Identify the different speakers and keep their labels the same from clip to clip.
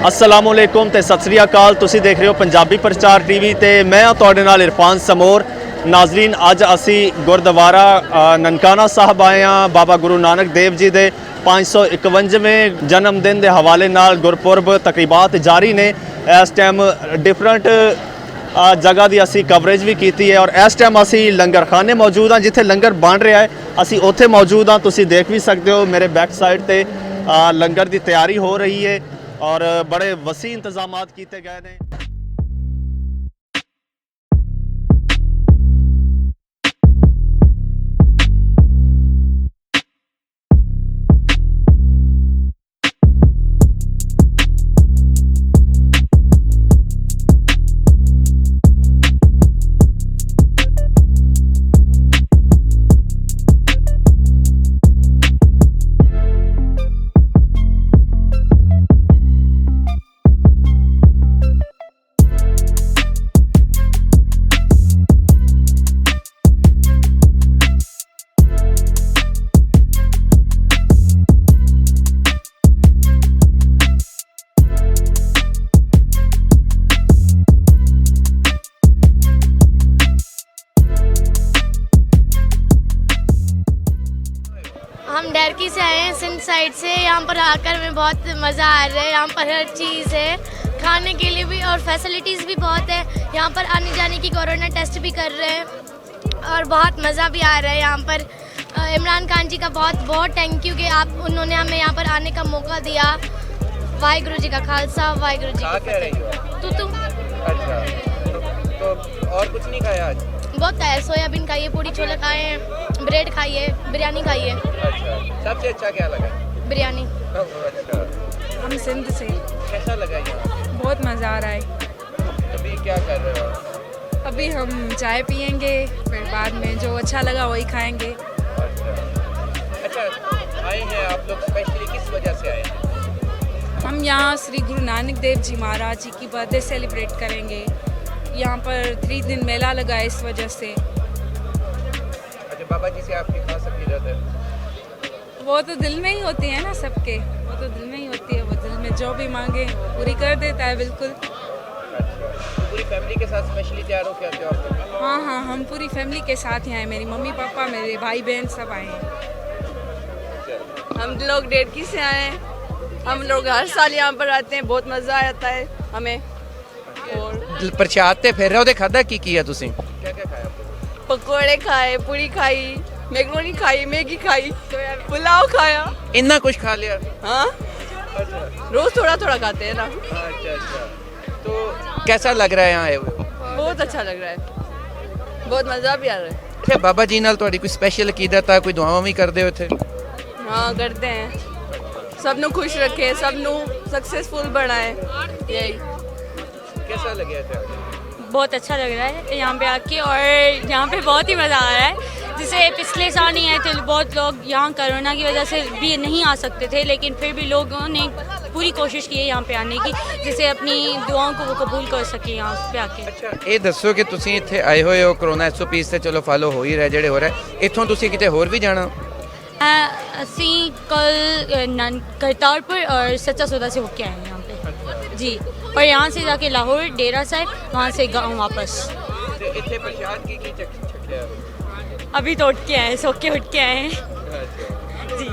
Speaker 1: अस्सलामुअलैकुम ते सत श्री अकाल। तुसी देख रहे हो पंजाबी प्रचार टीवी ते मैं हाँ तुहाडे नाल इरफान समोर। नाजरीन, अज असी गुरुद्वारा ननकाना साहब आए हाँ। बाबा गुरु नानक देव जी के 551वें जन्मदिन के हवाले नाल गुरपुरब तकरीबात जारी ने। इस टाइम डिफरेंट जगह की असी कवरेज भी की है और इस टाइम असी लंगर खाने मौजूद हाँ जिथे लंगर बन रहा है। असी उत्थे मौजूद हाँ, तुसी देख भी सकते हो मेरे बैक साइड ते लंगर की तैयारी हो रही है और बड़े वसी इंतजाम किए गए हैं।
Speaker 2: हम डरकी से आए हैं, सिंध साइड से। यहाँ पर आकर में बहुत मज़ा आ रहा है। यहाँ पर हर चीज़ है खाने के लिए भी और फैसिलिटीज़ भी बहुत है। यहाँ पर आने जाने की कोरोना टेस्ट भी कर रहे हैं और बहुत मज़ा भी आ रहा है। यहाँ पर इमरान खान जी का बहुत बहुत थैंक यू कि उन्होंने हमें यहाँ पर आने का मौका दिया। वाहिगुरु जी का खालसा, वाहिगुरु जी की फतेह। तू
Speaker 3: अच्छा, तो और कुछ नहीं खाया आज?
Speaker 2: बहुत है, सोयाबीन खाइए, पूड़ी छोले खाए हैं, ब्रेड खाइए, बिरयानी खाइए।
Speaker 3: अच्छा, सबसे अच्छा क्या लगा?
Speaker 2: बिरयानी।
Speaker 3: अच्छा,
Speaker 4: हम सिंध से।
Speaker 3: कैसा लगा यहाँ?
Speaker 4: बहुत मज़ा आ रहा है।
Speaker 3: अभी क्या कर रहे हो?
Speaker 4: अभी हम चाय पियेंगे, फिर बाद में जो अच्छा लगा वही खाएंगे।
Speaker 3: अच्छा, आए हैं आप लोग स्पेशली किस वजह से आए हैं?
Speaker 4: हम यहाँ श्री गुरु नानक देव जी महाराज जी की बर्थडे सेलिब्रेट करेंगे। यहाँ पर 3 दिन मेला लगा है इस वजह से।
Speaker 3: अच्छा, बाबा जी से आपकी खास अकीदत है?
Speaker 4: वो तो दिल में ही होती है ना सबके, वो तो दिल में ही होती है। वो दिल में जो भी मांगे वो पूरी कर देता है, बिल्कुल।
Speaker 3: अच्छा, तो पूरी फैमिली के साथ स्पेशली तैयार हो क्या त्योहार?
Speaker 4: हाँ, हम पूरी फैमिली के साथ ही आए। मेरी मम्मी पापा, मेरे भाई बहन सब आए हैं।
Speaker 5: हम लोग डेढ़की से आए हैं। हम लोग हर साल यहाँ पर आते हैं, बहुत मज़ा आता है हमें। और
Speaker 3: प्रसाद ते फिर रहे हो खादा की किया तुसी? क्या क्या खाया?
Speaker 5: पकोड़े खाए, पूरी खाई, मैक्रोनी खाई, मैगी खाई, पुलाव खाया।
Speaker 3: इतना कुछ खा लिया?
Speaker 5: हाँ, रोज थोड़ा थोड़ा खाते हैं ना।
Speaker 3: अच्छा, तो कैसा लग रहा है यहाँ आए हुए?
Speaker 5: बहुत अच्छा लग रहा है, बहुत मज़ा भी आ रहा है।
Speaker 3: अच्छा, बाबा जी नाल तुहाडी कोई स्पेशल अकीदत है? कोई दुआवां भी करदे हो इत्थे?
Speaker 5: हाँ, करते हैं। सबनों खुश रखे, सबनों सक्सेसफुल बनाए, यही।
Speaker 3: कैसा लगे था?
Speaker 6: बहुत अच्छा लग रहा है यहाँ पे आके और यहाँ पे बहुत ही मज़ा आ रहा है। जैसे पिछले साल नहीं आए थे बहुत लोग, यहाँ कोरोना की वजह से भी नहीं आ सकते थे, लेकिन फिर भी लोगों ने पूरी कोशिश की है यहाँ पे आने की, जिससे अपनी दुआओं को वो कबूल कर सके यहाँ पे आके।
Speaker 3: अच्छा, ये दसो कि तुसी इत्थे आए हुए हो, कोरोना SOPs से चलो फॉलो हो ही रहा जेडे हो रहा है, इत्थों तुसी किते होर भी जाना?
Speaker 6: ਅਸੀਂ कल करतारपुर और सच्चा सौदा से होके आए हैं यहाँ पे जी। और यहाँ से जाके लाहौर, डेरा साहिब, वहाँ से गाँव वापस।
Speaker 3: इत्थे प्रसाद की छकिया?
Speaker 6: अभी तो उठ के आए, सो के उठ के आए हैं जी।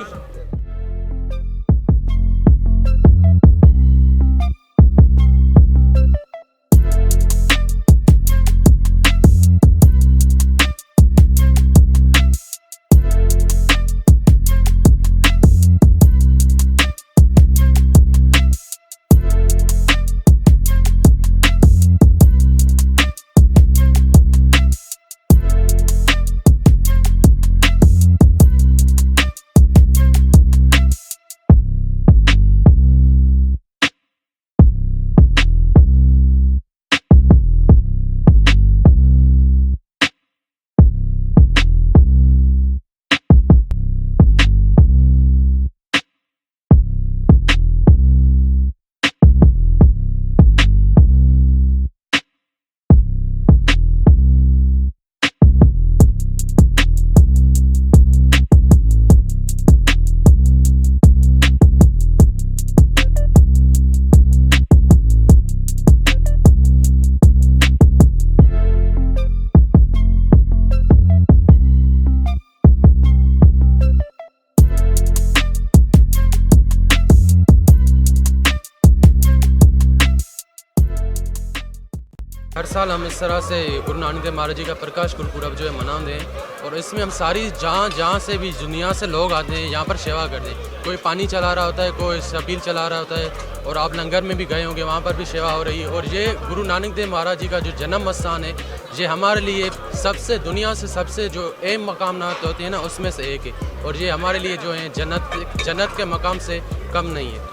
Speaker 7: हर साल हम इस तरह से गुरु नानक देव महाराज जी का प्रकाश गुरपुरब जो है मनाते हैं और इसमें हम सारी जहाँ से भी दुनिया से लोग आते हैं यहाँ पर सेवा करते हैं। कोई पानी चला रहा होता है, कोई शबील चला रहा होता है और आप लंगर में भी गए होंगे, वहाँ पर भी सेवा हो रही है। और ये गुरु नानक देव महाराज जी का जो जन्म स्थान है, ये हमारे लिए सबसे दुनिया से सबसे जो अहम मकामात होते हैं ना, उसमें से एक है और ये हमारे लिए जो है जन्नत के मकाम से कम नहीं है।